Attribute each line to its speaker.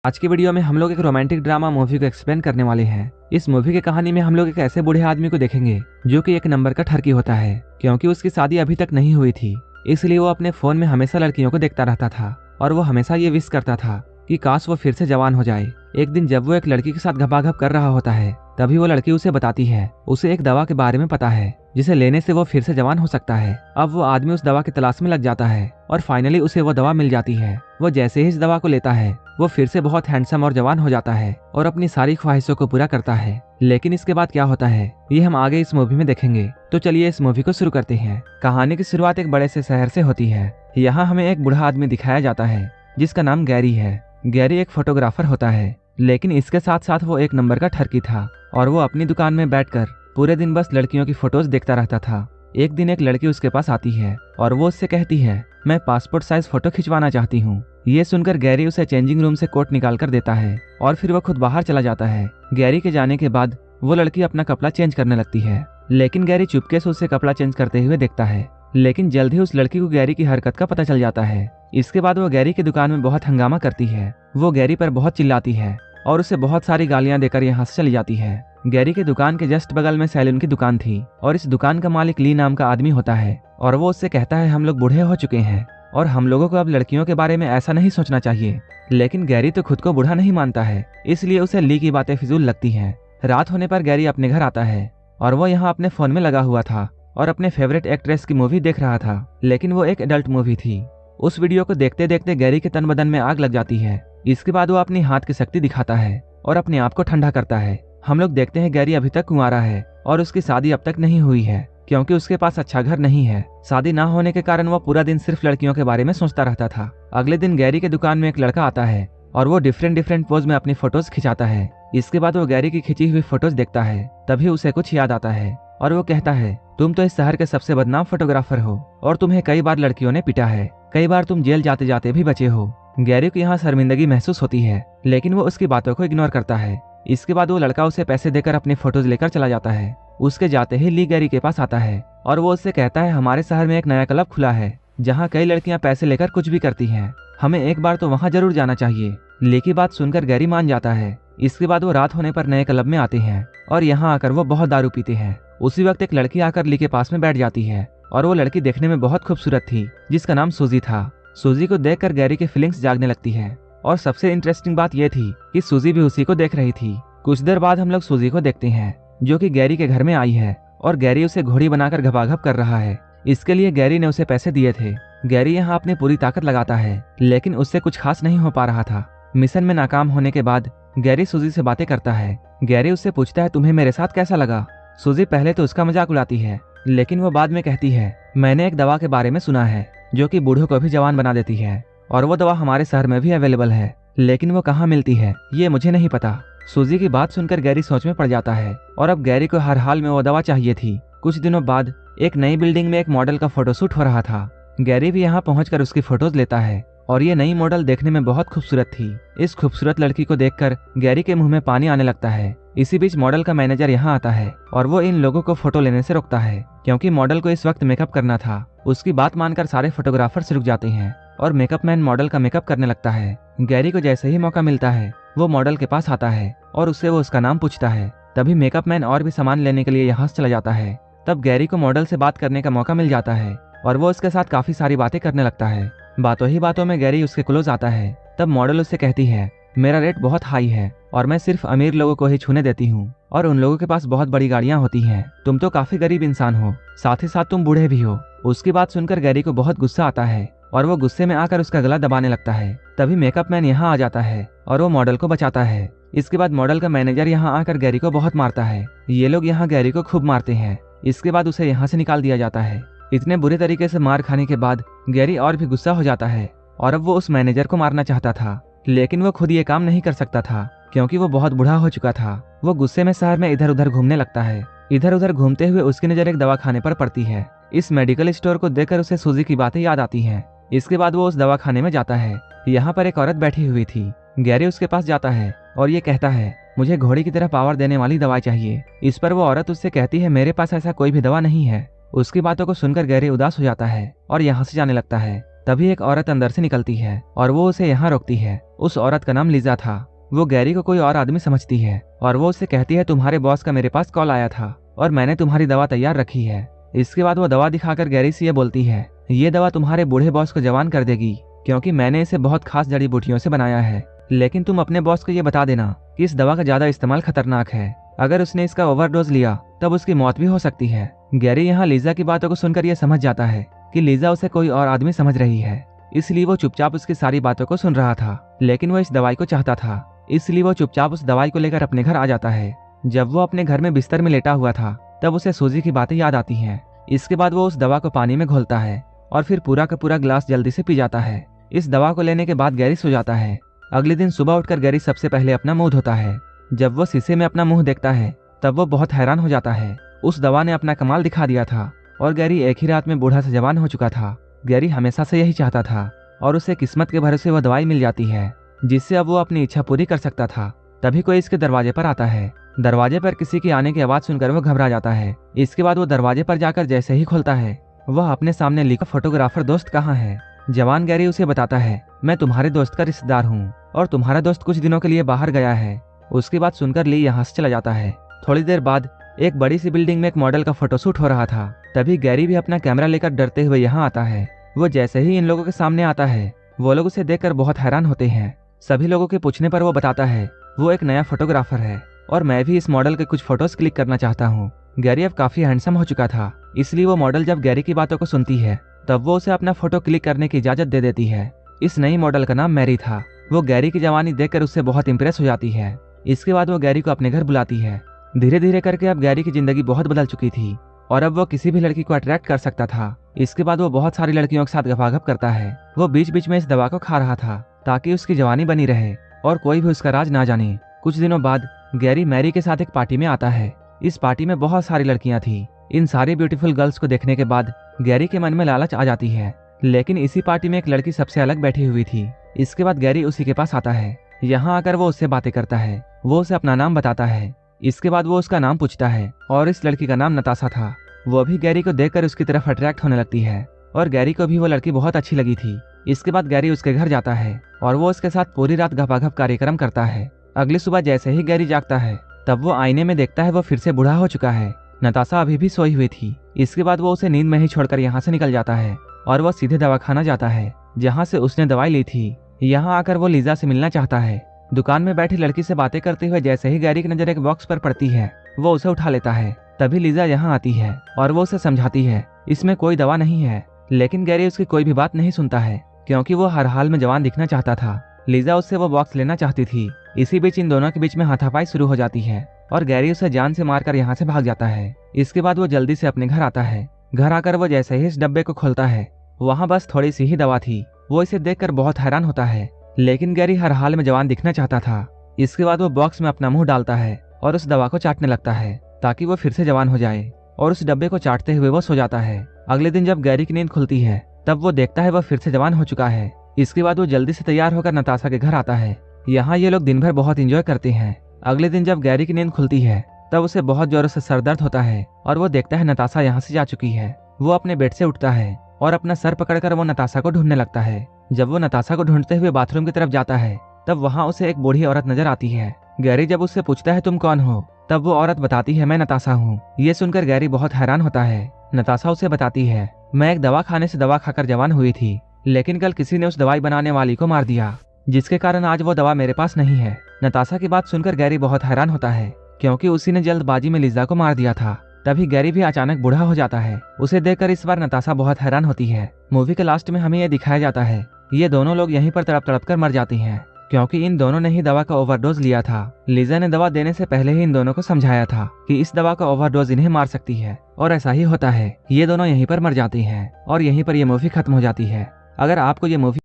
Speaker 1: आज की वीडियो में हम लोग एक रोमांटिक ड्रामा मूवी को एक्सप्लेन करने वाले हैं। इस मूवी की कहानी में हम लोग एक ऐसे बूढ़े आदमी को देखेंगे जो कि एक नंबर का ठरकी होता है, क्योंकि उसकी शादी अभी तक नहीं हुई थी। इसलिए वो अपने फोन में हमेशा लड़कियों को देखता रहता था और वो हमेशा ये विश करता था कि काश वो फिर से जवान हो जाए। एक दिन जब वो एक लड़की के साथ घपाघप कर रहा होता है, तभी वो लड़की उसे बताती है उसे एक दवा के बारे में पता है जिसे लेने से वो फिर से जवान हो सकता है। अब वो आदमी उस दवा की तलाश में लग जाता है और फाइनली उसे वो दवा मिल जाती है। वो जैसे ही इस दवा को लेता है वो फिर से बहुत हैंडसम और जवान हो जाता है और अपनी सारी ख्वाहिशों को पूरा करता है। लेकिन इसके बाद क्या होता है ये हम आगे इस मूवी में देखेंगे। तो चलिए इस मूवी को शुरू करते हैं। कहानी की शुरुआत एक बड़े से शहर से होती है। यहाँ हमें एक बूढ़ा आदमी दिखाया जाता है जिसका नाम गैरी है। गैरी एक फोटोग्राफर होता है, लेकिन इसके साथ साथ वो एक नंबर का ठरकी था और वो अपनी दुकान में बैठकर पूरे दिन बस लड़कियों की फोटोज देखता रहता था। एक दिन एक लड़की उसके पास आती है और वो उससे कहती है, मैं पासपोर्ट साइज फोटो खिंचवाना चाहती हूँ। ये सुनकर गैरी उसे चेंजिंग रूम से कोट निकाल कर देता है और फिर वो खुद बाहर चला जाता है। गैरी के जाने के बाद वो लड़की अपना कपड़ा चेंज करने लगती है, लेकिन गैरी चुपके से उसे कपड़ा चेंज करते हुए देखता है। लेकिन जल्द ही उस लड़की को गैरी की हरकत का पता चल जाता है। इसके बाद वो गैरी की दुकान में बहुत हंगामा करती है। वो गैरी पर बहुत चिल्लाती है और उसे बहुत सारी गालियां देकर यहाँ से चली जाती है। गैरी की दुकान के जस्ट बगल में सैलून की दुकान थी और इस दुकान का मालिक ली नाम का आदमी होता है और वो उससे कहता है, हम लोग बूढ़े हो चुके हैं और हम लोगों को अब लड़कियों के बारे में ऐसा नहीं सोचना चाहिए। लेकिन गैरी तो खुद को बूढ़ा नहीं मानता है, इसलिए उसे ली की बातें फिजूल लगती हैं। रात होने पर गैरी अपने घर आता है और वो यहाँ अपने फोन में लगा हुआ था और अपने फेवरेट एक्ट्रेस की मूवी देख रहा था, लेकिन वो एक एडल्ट मूवी थी। उस वीडियो को देखते देखते गैरी के तन बदन में आग लग जाती है। इसके बाद वो अपनी हाथ की शक्ति दिखाता है और अपने आप को ठंडा करता है। हम लोग देखते हैं गैरी अभी तक कुंवारा है और उसकी शादी अब तक नहीं हुई है, क्योंकि उसके पास अच्छा घर नहीं है। शादी ना होने के कारण वो पूरा दिन सिर्फ लड़कियों के बारे में सोचता रहता था। अगले दिन गैरी के दुकान में एक लड़का आता है और वो डिफरेंट पोज में अपनी फोटोज खिंचाता है। इसके बाद वो गैरी की खिंची हुई फोटोज देखता है, तभी उसे कुछ याद आता है और वो कहता है, तुम तो इस शहर के सबसे बदनाम फोटोग्राफर हो और तुम्हें कई बार लड़कियों ने पीटा है, कई बार तुम जेल जाते जाते भी बचे हो। गैरी को यहाँ शर्मिंदगी महसूस होती है, लेकिन वो उसकी बातों को इग्नोर करता है। इसके बाद वो लड़का उसे पैसे देकर अपनी फोटोज लेकर चला जाता है। उसके जाते ही ली गैरी के पास आता है और वो उससे कहता है, हमारे शहर में एक नया क्लब खुला है जहाँ कई लड़कियां पैसे लेकर कुछ भी करती हैं, हमें एक बार तो वहाँ जरूर जाना चाहिए। ली की बात सुनकर गैरी मान जाता है। इसके बाद वो रात होने पर नए क्लब में आते हैं और यहाँ आकर वो बहुत दारू पीते हैं। उसी वक्त एक लड़की आकर ली के पास में बैठ जाती है और वो लड़की देखने में बहुत खूबसूरत थी, जिसका नाम सूजी था। सूजी को देखकर गैरी की फीलिंग्स जागने लगती है और सबसे इंटरेस्टिंग बात यह थी कि सूजी भी उसी को देख रही थी। कुछ देर बाद हम लोग सूजी को देखते हैं जो कि गैरी के घर में आई है और गैरी उसे घोड़ी बनाकर घपाघप कर रहा है। इसके लिए गैरी ने उसे पैसे दिए थे। गैरी यहाँ अपनी पूरी ताकत लगाता है, लेकिन उससे कुछ खास नहीं हो पा रहा था। मिशन में नाकाम होने के बाद गैरी सूजी से बातें करता है। गैरी उससे पूछता है, तुम्हें मेरे साथ कैसा लगा। सूजी पहले तो उसका मजाक उड़ाती है, लेकिन वो बाद में कहती है, मैंने एक दवा के बारे में सुना है जो कि बूढ़ों को भी जवान बना देती है और वो दवा हमारे शहर में भी अवेलेबल है, लेकिन वो कहाँ मिलती है ये मुझे नहीं पता। सूजी की बात सुनकर गैरी सोच में पड़ जाता है और अब गैरी को हर हाल में वो दवा चाहिए थी। कुछ दिनों बाद एक नई बिल्डिंग में एक मॉडल का फोटोशूट हो रहा था। गैरी भी यहाँ पहुंचकर उसकी फोटोज लेता है और ये नई मॉडल देखने में बहुत खूबसूरत थी। इस खूबसूरत लड़की को देखकर गैरी के मुंह में पानी आने लगता है। इसी बीच मॉडल का मैनेजर यहाँ आता है और वो इन लोगों को फोटो लेने से रोकता है, क्योंकि मॉडल को इस वक्त मेकअप करना था। उसकी बात मानकर सारे फोटोग्राफर्स रुक जाते हैं और मेकअप मैन मॉडल का मेकअप करने लगता है। गैरी को जैसे ही मौका मिलता है वो मॉडल के पास आता है और उससे वो उसका नाम पूछता है। तभी मेकअप मैन और भी सामान लेने के लिए यहाँ से चला जाता है। तब गैरी को मॉडल से बात करने का मौका मिल जाता है और वो उसके साथ काफी सारी बातें करने लगता है। बातों ही बातों में गैरी उसके क्लोज आता है। तब मॉडल उससे कहती है, मेरा रेट बहुत हाई है और मैं सिर्फ अमीर लोगों को ही छूने देती हूँ और उन लोगों के पास बहुत बड़ी गाड़ियाँ होती हैं। तुम तो काफी गरीब इंसान हो, साथ ही साथ तुम बूढ़े भी हो। उसकी बात सुनकर गैरी को बहुत गुस्सा आता है और वो गुस्से में आकर उसका गला दबाने लगता है। तभी मेकअप मैन यहाँ आ जाता है और वो मॉडल को बचाता है। इसके बाद मॉडल का मैनेजर यहाँ आकर गैरी को बहुत मारता है। ये लोग यहाँ गैरी को खूब मारते हैं। इसके बाद उसे यहाँ से निकाल दिया जाता है। इतने बुरे तरीके से मार खाने के बाद गैरी और भी गुस्सा हो जाता है और अब वो उस मैनेजर को मारना चाहता था, लेकिन वो खुद ये काम नहीं कर सकता था क्योंकि वो बहुत बूढ़ा हो चुका था। वो गुस्से में शहर में इधर उधर घूमने लगता है। इधर उधर घूमते हुए उसकी नजर एक दवाखाने पर पड़ती है। इस मेडिकल स्टोर को देखकर उसे सूजी की बातें याद आती हैं। इसके बाद वो उस दवाखाने में जाता है। यहाँ पर एक औरत बैठी हुई थी। गैरी उसके पास जाता है और ये कहता है, मुझे घोड़ी की तरह पावर देने वाली दवाई चाहिए। इस पर वो औरत उससे कहती है, मेरे पास ऐसा कोई भी दवा नहीं है। उसकी बातों को सुनकर गैरी उदास हो जाता है और यहाँ से जाने लगता है। तभी एक औरत अंदर से निकलती है और वो उसे यहाँ रोकती है उस औरत का नाम लीजा था। वो गैरी को कोई और आदमी समझती है और वो उससे कहती है तुम्हारे बॉस का मेरे पास कॉल आया था और मैंने तुम्हारी दवा तैयार रखी है। इसके बाद वो दवा दिखाकर गैरी से ये बोलती है ये दवा तुम्हारे बूढ़े बॉस को जवान कर देगी क्योंकि मैंने इसे बहुत खास जड़ी बूटियों से बनाया है। लेकिन तुम अपने बॉस को ये बता देना कि इस दवा का ज्यादा इस्तेमाल खतरनाक है। अगर उसने इसका ओवरडोज लिया तब उसकी मौत भी हो सकती है। गैरी यहाँ लीजा की बातों को सुनकर यह समझ जाता है कि लीजा उसे कोई और आदमी समझ रही है, इसलिए वो चुपचाप उसकी सारी बातों को सुन रहा था। लेकिन वो इस दवाई को चाहता था, इसलिए वो चुपचाप उस दवाई को लेकर अपने घर आ जाता है। जब वो अपने घर में बिस्तर में लेटा हुआ था तब उसे सूजी की बातें याद आती हैं। इसके बाद वो उस दवा को पानी में घोलता है और फिर पूरा का पूरा ग्लास जल्दी से पी जाता है। इस दवा को लेने के बाद गैरी सो जाता है। अगले दिन सुबह उठकर गैरी सबसे पहले अपना मुंह धोता है। जब वो शीशे में अपना मुंह देखता है तब वो बहुत हैरान हो जाता है। उस दवा ने अपना कमाल दिखा दिया था और गैरी एक ही रात में बूढ़ा से जवान हो चुका था। गैरी हमेशा से यही चाहता था और उसे किस्मत के भरोसे वह दवाई मिल जाती है जिससे अब वो अपनी इच्छा पूरी कर सकता था। तभी कोई इसके दरवाजे पर आता है। दरवाजे पर किसी की आने की आवाज सुनकर वो घबरा जाता है। इसके बाद वो दरवाजे पर जाकर जैसे ही खोलता है वह अपने सामने लिखा फोटोग्राफर दोस्त कहाँ है। जवान गैरी उसे बताता है मैं तुम्हारे दोस्त का रिश्तेदार हूँ और तुम्हारा दोस्त कुछ दिनों के लिए बाहर गया है। उसकी बात सुनकर ली यहाँ से चला जाता है। थोड़ी देर बाद एक बड़ी सी बिल्डिंग में एक मॉडल का फोटोशूट हो रहा था। तभी गैरी भी अपना कैमरा लेकर डरते हुए यहाँ आता है। वो जैसे ही इन लोगों के सामने आता है वो लोग उसे देखकर बहुत हैरान होते हैं। सभी लोगों के पूछने पर वो बताता है वो एक नया फोटोग्राफर है और मैं भी इस मॉडल के कुछ फोटोज क्लिक करना चाहता हूँ। गैरी अब काफी हैंडसम हो चुका था, इसलिए वो मॉडल जब गैरी की बातों को सुनती है तब वो उसे अपना फोटो क्लिक करने की इजाजत दे देती है। इस नई मॉडल का नाम मैरी था। वो गैरी की जवानी देखकर उससे बहुत इंप्रेस हो जाती है। इसके बाद वो गैरी को अपने घर बुलाती है। धीरे धीरे करके अब गैरी की जिंदगी बहुत बदल चुकी थी और अब वो किसी भी लड़की को अट्रैक्ट कर सकता था। इसके बाद वो बहुत सारी लड़कियों के साथ गपागप करता है। वो बीच बीच में इस दवा को खा रहा था ताकि उसकी जवानी बनी रहे और कोई भी उसका राज ना जाने। कुछ दिनों बाद गैरी मैरी के साथ एक पार्टी में आता है। इस पार्टी में बहुत सारी लड़कियां थी। इन सारी ब्यूटीफुल गर्ल्स को देखने के बाद गैरी के मन में लालच आ जाती है। लेकिन इसी पार्टी में एक लड़की सबसे अलग बैठी हुई थी। इसके बाद गैरी उसी के पास आता है। यहाँ आकर वो उससे बातें करता है। वो उसे अपना नाम बताता है। इसके बाद वो उसका नाम पूछता है और इस लड़की का नाम नताशा था। वो भी गैरी को देखकर उसकी तरफ अट्रैक्ट होने लगती है और गैरी को भी वो लड़की बहुत अच्छी लगी थी। इसके बाद गैरी उसके घर जाता है और वो उसके साथ पूरी रात गपागप कार्यक्रम करता है। अगली सुबह जैसे ही गैरी जागता है तब वो आईने में देखता है वो फिर से बूढ़ा हो चुका है। नताशा अभी भी सोई हुई थी। इसके बाद वो उसे नींद में ही छोड़कर यहाँ से निकल जाता है और वो सीधे दवाखाना जाता है जहाँ से उसने दवाई ली थी। यहाँ आकर वो लीजा से मिलना चाहता है। दुकान में बैठी लड़की से बातें करते हुए जैसे ही गैरी की नजर एक बॉक्स पर पड़ती है वो उसे उठा लेता है। तभी लीजा यहाँ आती है और वो उसे समझाती है इसमें कोई दवा नहीं है। लेकिन गैरी उसकी कोई भी बात नहीं सुनता है क्योंकि वो हर हाल में जवान दिखना चाहता था। लीजा उससे वो बॉक्स लेना चाहती थी। इसी बीच इन दोनों के बीच में हाथापाई शुरू हो जाती है और गैरी उसे जान से मारकर यहाँ से भाग जाता है। इसके बाद वो जल्दी से अपने घर आता है। घर आकर वो जैसे ही इस डब्बे को खोलता है वहाँ बस थोड़ी सी ही दवा थी। वो इसे देखकर बहुत हैरान होता है। लेकिन गैरी हर हाल में जवान दिखना चाहता था। इसके बाद वो बॉक्स में अपना मुंह डालता है और उस दवा को चाटने लगता है ताकि वो फिर से जवान हो जाए और उस डब्बे को चाटते हुए वो सो जाता है। अगले दिन जब गैरी की नींद खुलती है तब वो देखता है वह फिर से जवान हो चुका है। इसके बाद वो जल्दी से तैयार होकर नताशा के घर आता है। यहाँ ये लोग दिन भर बहुत एंजॉय करते हैं। अगले दिन जब गैरी की नींद खुलती है तब उसे बहुत जोरों से सर दर्द होता है और वो देखता है नताशा यहाँ से जा चुकी है। वो अपने बेड से उठता है और अपना सर पकड़कर वो नताशा को ढूंढने लगता है। जब वो नताशा को ढूंढते हुए बाथरूम की तरफ जाता है तब वहाँ उसे एक बूढ़ी औरत नजर आती है। गैरी जब उससे पूछता है तुम कौन हो तब वो औरत बताती है मैं नताशा हूँ। ये सुनकर गैरी बहुत हैरान होता है। नताशा उसे बताती है मैं एक दवा खाने से दवा खाकर जवान हुई थी, लेकिन कल किसी ने उस दवाई बनाने वाली को मार दिया जिसके कारण आज वो दवा मेरे पास नहीं है। नताशा की बात सुनकर गैरी बहुत हैरान होता है क्योंकि उसी ने जल्दबाजी में लीजा को मार दिया था। तभी गैरी भी अचानक बूढ़ा हो जाता है। उसे देखकर इस बार नताशा बहुत हैरान होती है। मूवी के लास्ट में हमें यह दिखाया जाता है ये दोनों लोग यहीं पर तड़प तड़प कर मर जाते हैं क्योंकि इन दोनों ने ही दवा का ओवरडोज लिया था। लीजा ने दवा देने से पहले ही इन दोनों को समझाया था कि इस दवा का ओवरडोज इन्हें मार सकती है और ऐसा ही होता है। ये दोनों यहीं पर मर जाती हैं और यहीं पर ये मूवी खत्म हो जाती है। अगर आपको ये मूवी